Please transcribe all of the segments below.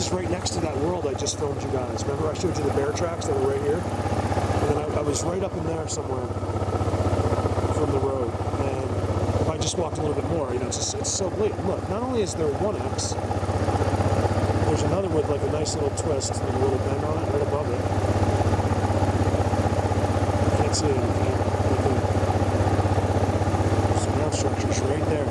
was right next to that world I just filmed you guys. Remember I showed you the bear tracks that were right here? And then I was right up in there somewhere from the road. And if I just walked a little bit more, you know, it's so blatant. Look, not only is there one X, there's another with like a nice little twist, like a little bend on it right above it. You can't see it on camera. Some ground structures right there.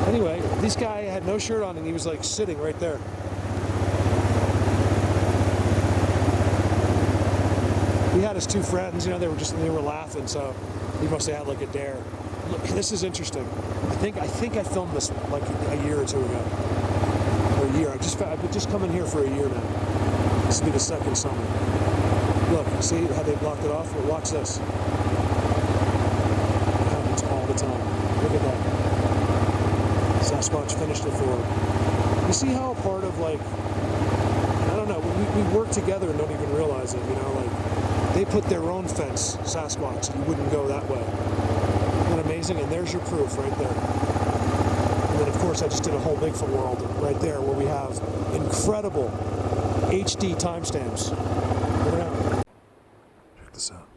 Anyway, this guy had no shirt on and he was like sitting right there. He had his two friends, you know, they were laughing, so he must have had like a dare. Look, this is interesting. I think I filmed this like a year or two ago. Or a year. I've just come in here for a year now. This will be the second summer. Look, see how they blocked it off? Well, watch this. It happens all the time. Look at that. Sasquatch finished it for him. You see how a part of like, I don't know, we work together and don't even realize it, you know, like they put their own fence, Sasquatch, so you wouldn't go that way. Isn't that amazing? And there's your proof right there. And then of course I just did a whole Bigfoot world right there where we have incredible HD timestamps. Look it out. Check this out.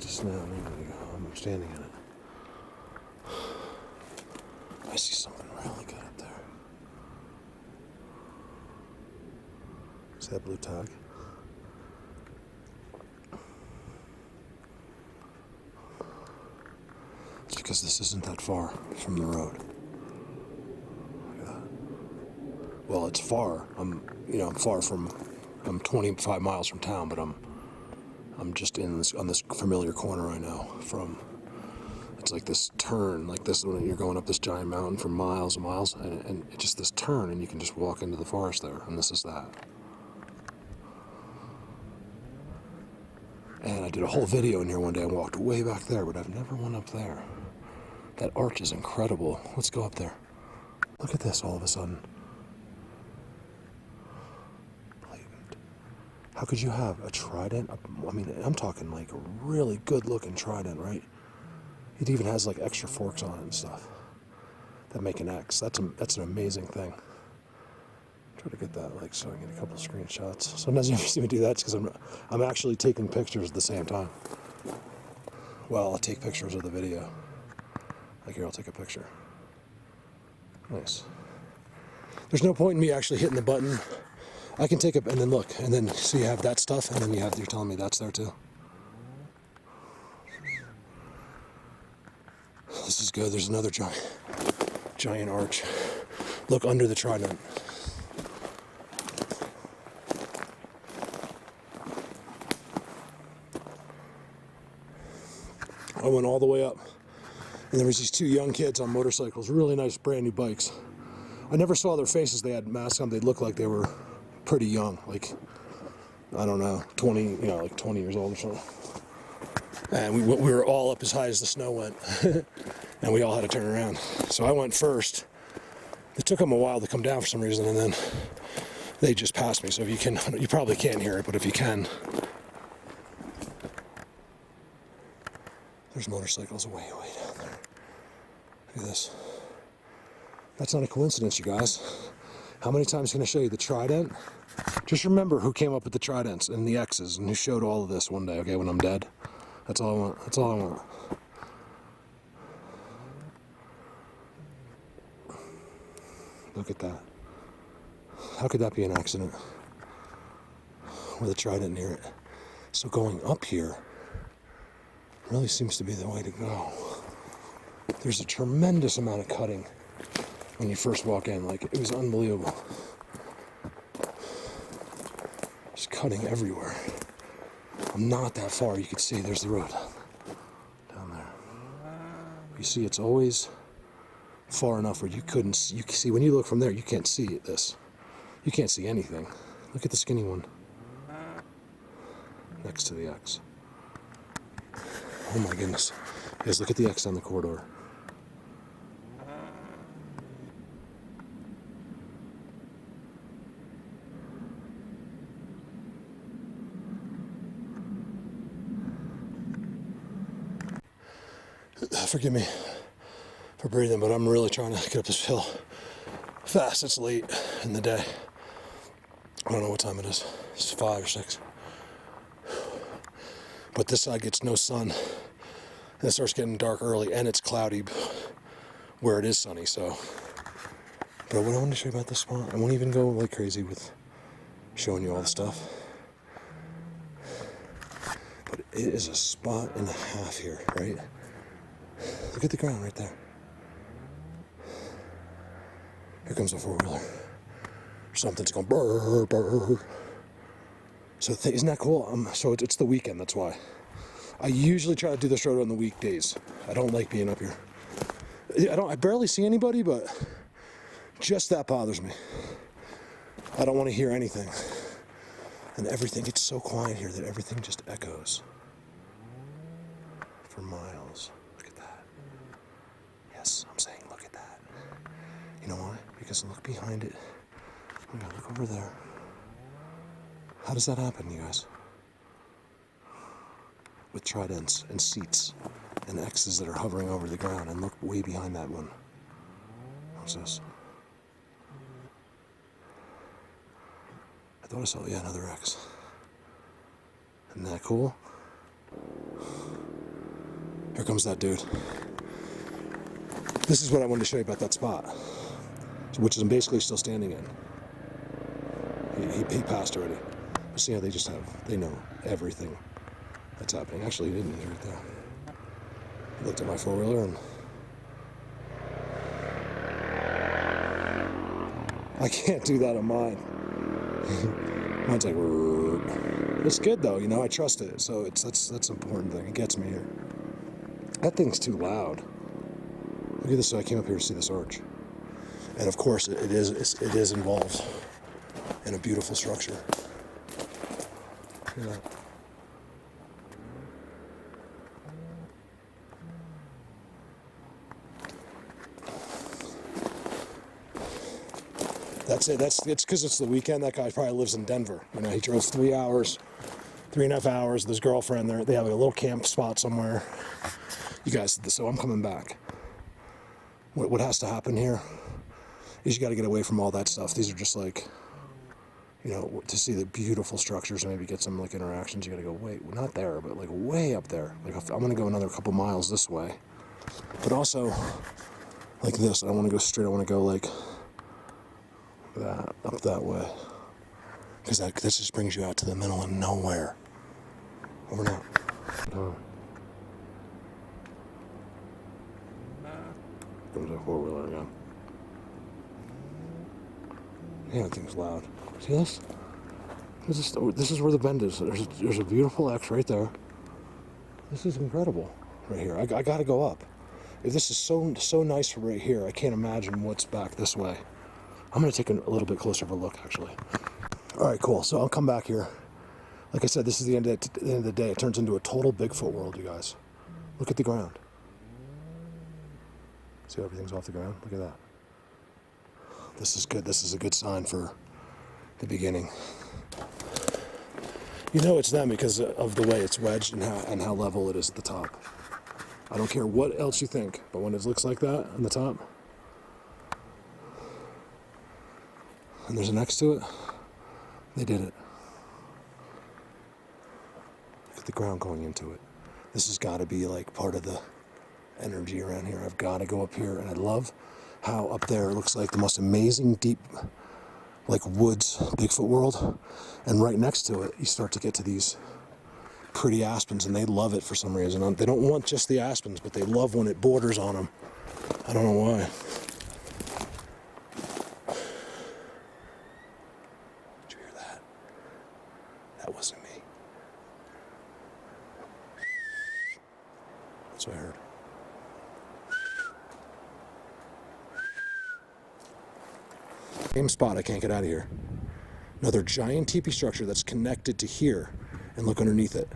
Just now, I'm standing in it. I see something really good up there. Is that blue tag? It's because this isn't that far from the road. Look at that. Well, it's far. I'm 25 miles from town, but I'm just on this familiar corner I know from. It's like this turn, like this when you're going up this giant mountain for miles and miles, and it's just this turn, and you can just walk into the forest there, and this is that. And I did a whole video in here one day. I walked way back there, but I've never went up there. That arch is incredible. Let's go up there. Look at this all of a sudden. How could you have a trident? I mean, I'm talking like a really good-looking trident, right? It even has like extra forks on it and stuff that make an X. That's an amazing thing. Try to get that like so I can get a couple of screenshots. Sometimes you see me do that because I'm actually taking pictures at the same time. Well, I'll take pictures of the video. Like here, I'll take a picture. Nice. There's no point in me actually hitting the button. I can take it and then look, and then so you have that stuff, and then you're telling me that's there too. This is good. There's another giant arch. Look under the trident. I went all the way up, and there was these two young kids on motorcycles, really nice brand new bikes. I never saw their faces. They had masks on. They looked like they were pretty young, like, I don't know, 20, like 20 years old or something. And we were all up as high as the snow went, and we all had to turn around. So I went first. It took them a while to come down for some reason, and then they just passed me. So if you probably can't hear it, but if you can, there's motorcycles way down there. Look at this. That's not a coincidence, you guys. How many times can I show you the trident? Just remember who came up with the tridents and the X's and who showed all of this one day, okay, when I'm dead. That's all I want. That's all I want. Look at that. How could that be an accident? With a trident near it. So going up here really seems to be the way to go. There's a tremendous amount of cutting when you first walk in. Like, it was unbelievable. Just cutting everywhere. I'm not that far. You can see there's the road down there. You see, it's always far enough where you can see when you look from there, you can't see this. You can't see anything. Look at the skinny one next to the X. Oh my goodness. Guys, look at the X on the corridor. Forgive me for breathing, but I'm really trying to get up this hill fast. It's late in the day. I don't know what time it is. It's 5 or 6. But this side gets no sun. And it starts getting dark early, and it's cloudy where it is sunny, so. But what I wanted to show you about this spot, I won't even go like crazy with showing you all the stuff. But it is a spot and a half here, right? Look at the ground right there. Here comes a four-wheeler. Something's going brr, brr. So isn't that cool? So it's the weekend, that's why. I usually try to do this road on the weekdays. I don't like being up here. I barely see anybody, but just that bothers me. I don't want to hear anything. And everything, it's so quiet here that everything just echoes for miles. Look at that. Yes, I'm saying look at that. You know why? Because look behind it. Oh my God, look over there. How does that happen, you guys? With tridents and seats and X's that are hovering over the ground, and look way behind that one. What's this? I thought I saw, yeah, another X. Isn't that cool? Here comes that dude. This is what I wanted to show you about that spot, which I'm basically still standing in. He passed already. But see how they know everything that's happening. Actually, he didn't. He's right there. He looked at my four-wheeler and I can't do that on mine. Mine's like, it's good though, you know, I trust it. So that's an important thing. It gets me here. That thing's too loud. Look at this. So I came up here to see this arch. And of course it is involved in a beautiful structure. Look at that. That's it. It's because it's the weekend. That guy probably lives in Denver. You know, he drove 3.5 hours with his girlfriend. They have a little camp spot somewhere. You guys, so I'm coming back. What has to happen here is you got to get away from all that stuff. These are just like, you know, to see the beautiful structures and maybe get some like interactions. You got to go not there, but like way up there. Like I'm going to go another couple miles this way, but also like this. I don't want to go straight. I want to go like that up that way, because this just brings you out to the middle of nowhere. Over now. There's a four-wheeler again. Yeah, that thing's loud. See this? This is where the bend is. There's a beautiful X right there. This is incredible right here. I got to go up. If this is so nice from right here, I can't imagine what's back this way. I'm going to take a little bit closer of a look, actually. All right, cool. So I'll come back here. Like I said, this is the end of the day. It turns into a total Bigfoot world, you guys. Look at the ground. See how everything's off the ground? Look at that. This is good. This is a good sign for the beginning. You know it's them because of the way it's wedged and how level it is at the top. I don't care what else you think, but when it looks like that on the top, and there's an X to it, they did it. Look at the ground going into it. This has got to be like part of the energy around here. I've got to go up here, and I love how up there it looks like the most amazing deep like woods Bigfoot world, and right next to it you start to get to these pretty aspens, and they love it for some reason. They don't want just the aspens, but they love when it borders on them. I don't know why. Did you hear that? That wasn't me. That's what I heard. Same spot, I can't get out of here. Another giant teepee structure that's connected to here, and look underneath it.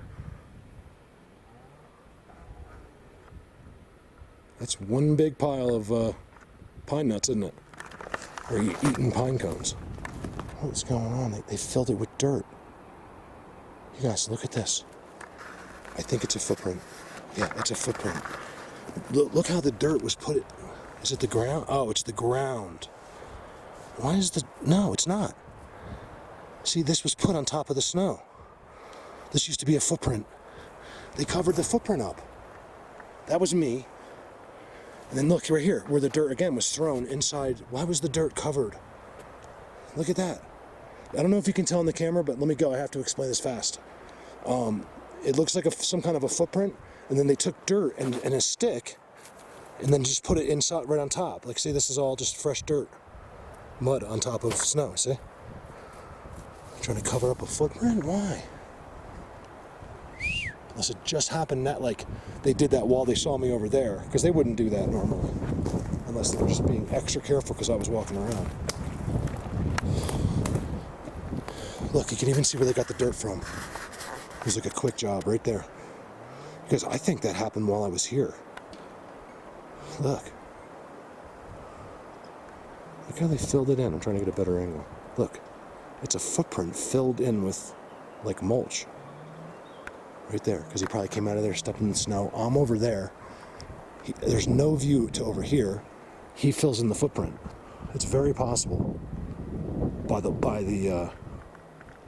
That's one big pile of pine nuts, isn't it? Or you eating pine cones. What's going on? They filled it with dirt. You guys, look at this. I think it's a footprint. Yeah, it's a footprint. Look how the dirt was put. Is it the ground? Oh, it's the ground. Why is the... No, it's not. See, this was put on top of the snow. This used to be a footprint. They covered the footprint up. That was me. And then look right here, where the dirt again was thrown inside. Why was the dirt covered? Look at that. I don't know if you can tell on the camera, but let me go. I have to explain this fast. It looks like some kind of a footprint, and then they took dirt and a stick, and then just put it inside, right on top. Like, see, this is all just fresh dirt, mud on top of snow. See? Trying to cover up a footprint? Why? Unless it just happened that, like, they did that while they saw me over there, because they wouldn't do that normally, unless they were just being extra careful because I was walking around. Look, you can even see where they got the dirt from. It was like a quick job right there. Because I think that happened while I was here. Look. Look how they filled it in. I'm trying to get a better angle. Look. It's a footprint filled in with, like, mulch. Right there. Because he probably came out of there, stepped in the snow. I'm over there. There's no view to over here. He fills in the footprint. It's very possible.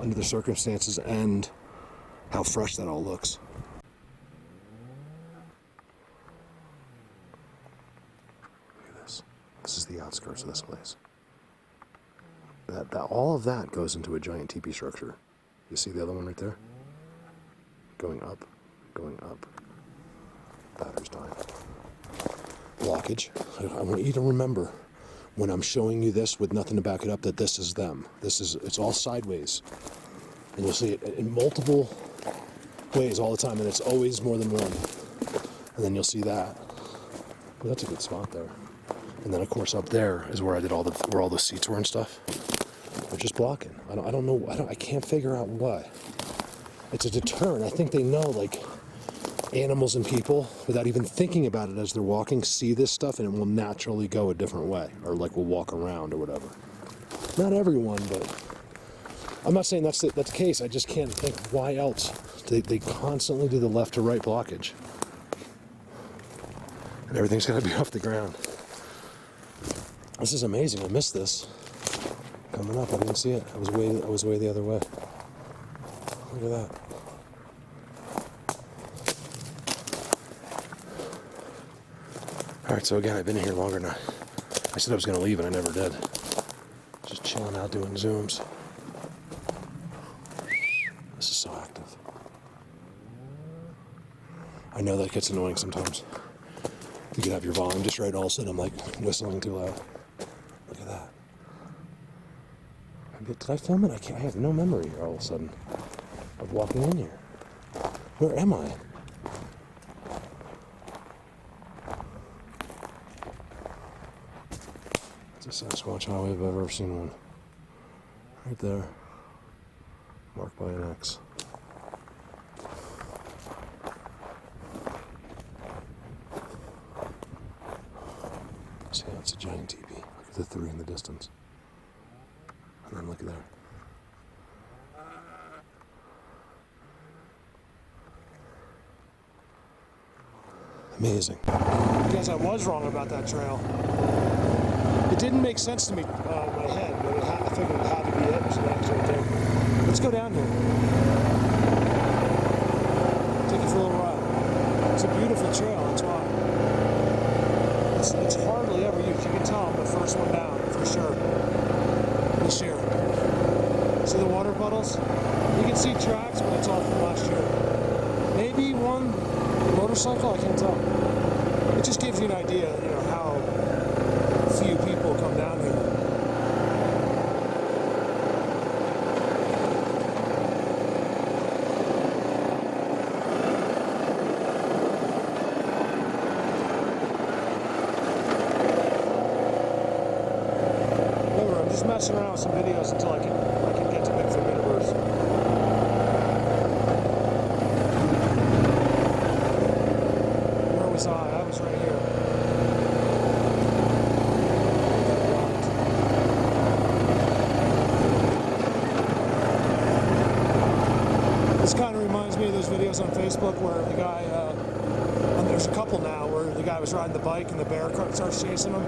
Under the circumstances and how fresh that all looks. Look at this. This is the outskirts of this place. All of that goes into a giant teepee structure. You see the other one right there? Going up, going up. Battery's dying. Blockage. I want you to remember, when I'm showing you this with nothing to back it up, that this is them. It's all sideways. And you'll see it in multiple ways all the time, and it's always more than one. And then you'll see that. Well, that's a good spot there. And then, of course, up there is where I did where all the seats were and stuff. They're just blocking. I don't know. I can't figure out why. It's a deterrent. I think they know, like, animals and people, without even thinking about it as they're walking, see this stuff and it will naturally go a different way, or like will walk around or whatever. Not everyone, but I'm not saying that's the case. I just can't think why else. They constantly do the left to right blockage, and everything's got to be off the ground. This is amazing. I missed this coming up. I didn't see it. I was way the other way. Look at that. Alright, so again, I've been here longer than I said I was going to leave, and I never did. Just chilling out doing Zooms. This is so active. I know that gets annoying sometimes. You can have your volume just right, all of a sudden I'm like whistling too loud. Look at that. Did I film it? I have no memory here all of a sudden of walking in here. Where am I? It's the Sasquatch highway if I've ever seen one. Right there. Marked by an X. See, that's a giant teepee. Look at the three in the distance. And then look at there. Amazing. I guess I was wrong about that trail. It didn't make sense to me in my head, but I figured it had to be it. So that's right there. Let's go down here. Take you for a little ride. It's a beautiful trail, that's why. It's hardly ever used. You can tell I'm the first one down, for sure. This year. See the water puddles? You can see tracks, but it's all from last year. Maybe one motorcycle, I can't tell. It just gives you an idea, how few people come down here. Remember, I'm just messing around with some videos until I can get to Bigfoot Universe. Where was I? I was right here. This kind of reminds me of those videos on Facebook where the guy, and there's a couple now, where the the guy was riding the bike and the bear starts chasing him.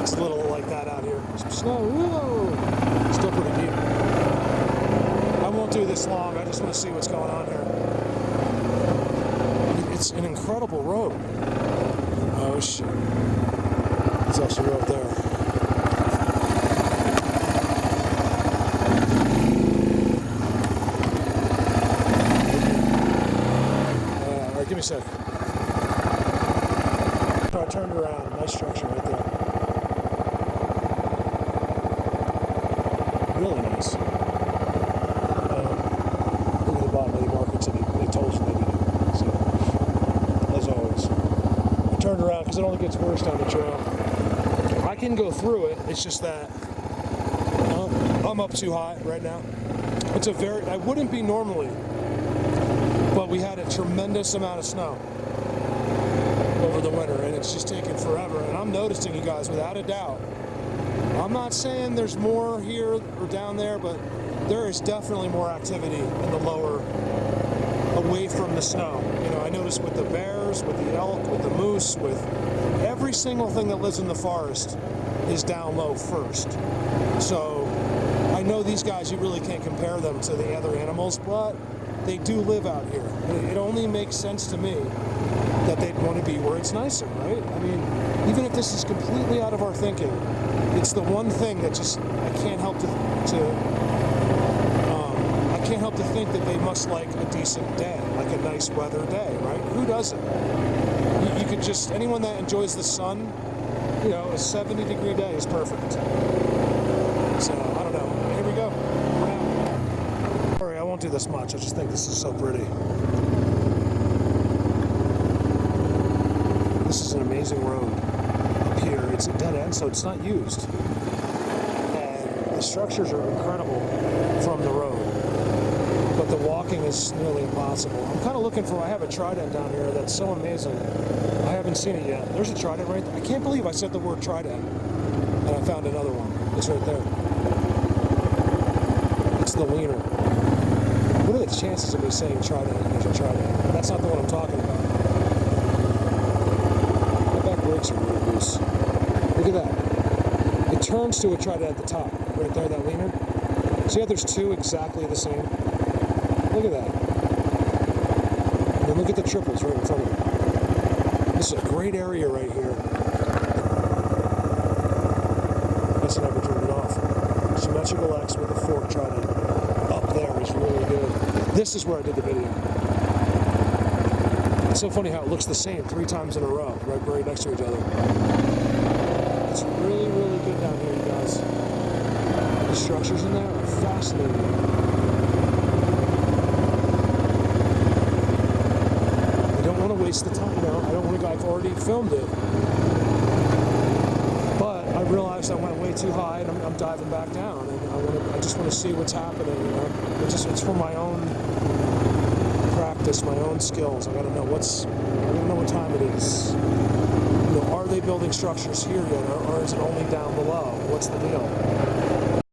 It's a little like that out here. Some snow. Whoa. Still pretty deep. I won't do this long. I just want to see what's going on here. It's an incredible road. Oh shit. It's actually right there. Alright, give me a sec. I turned around. Nice structure right there. Really nice. Look at the bottom of the markets that they told you they did. So, as always. I turned around because it only gets worse down the trail. I can go through it, it's just that I'm up too high right now. It's I wouldn't be normally, but we had a tremendous amount of snow over the winter, and it's just taken forever. And I'm noticing, you guys, without a doubt, I'm not saying there's more here or down there, but there is definitely more activity in the lower, away from the snow. You know, I noticed with the bears, with the elk, with the moose, with every single thing that lives in the forest is down low first. So I know these guys, you really can't compare them to the other animals, but they do live out here. It only makes sense to me that they'd want to be where it's nicer, right? I mean, even if this is completely out of our thinking, it's the one thing that just I can't help to think that they must like a decent day, like a nice weather day, right? Who doesn't? You could just, anyone that enjoys the sun, you know, a 70-degree day is perfect. So, I don't know. Here we go. Sorry, I won't do this much. I just think this is so pretty. This is an amazing road up here. It's a dead end, so it's not used. And the structures are incredible from the road. But the walking is nearly impossible. I'm kind of looking for, I have a trident down here that's so amazing. I haven't seen it yet. There's a trident right there. I can't believe I said the word trident. And I found another one. It's right there. It's the wiener. What are the chances of me saying trident and there's a trident? That's not the one I'm talking about. My back brakes are really loose. Look at that. It turns to a trident at the top. Right there, that wiener. See how there's two exactly the same? Look at that. And then look at the triples right in front of it. This is a great area right here. Guess I never turned it off. Symmetrical X with a fork trident up there is really good. This is where I did the video. It's so funny how it looks the same 3 times in a row, right next to each other. It's really, really good down here, you guys. The structures in there are fascinating. Waste the time, you know. I don't want to. I've already filmed it, but I realized I went way too high, and I'm diving back down. And I just want to see what's happening. You know, it's for my own practice, my own skills. I got to know what time it is. You know, are they building structures here yet, or is it only down below? What's the deal?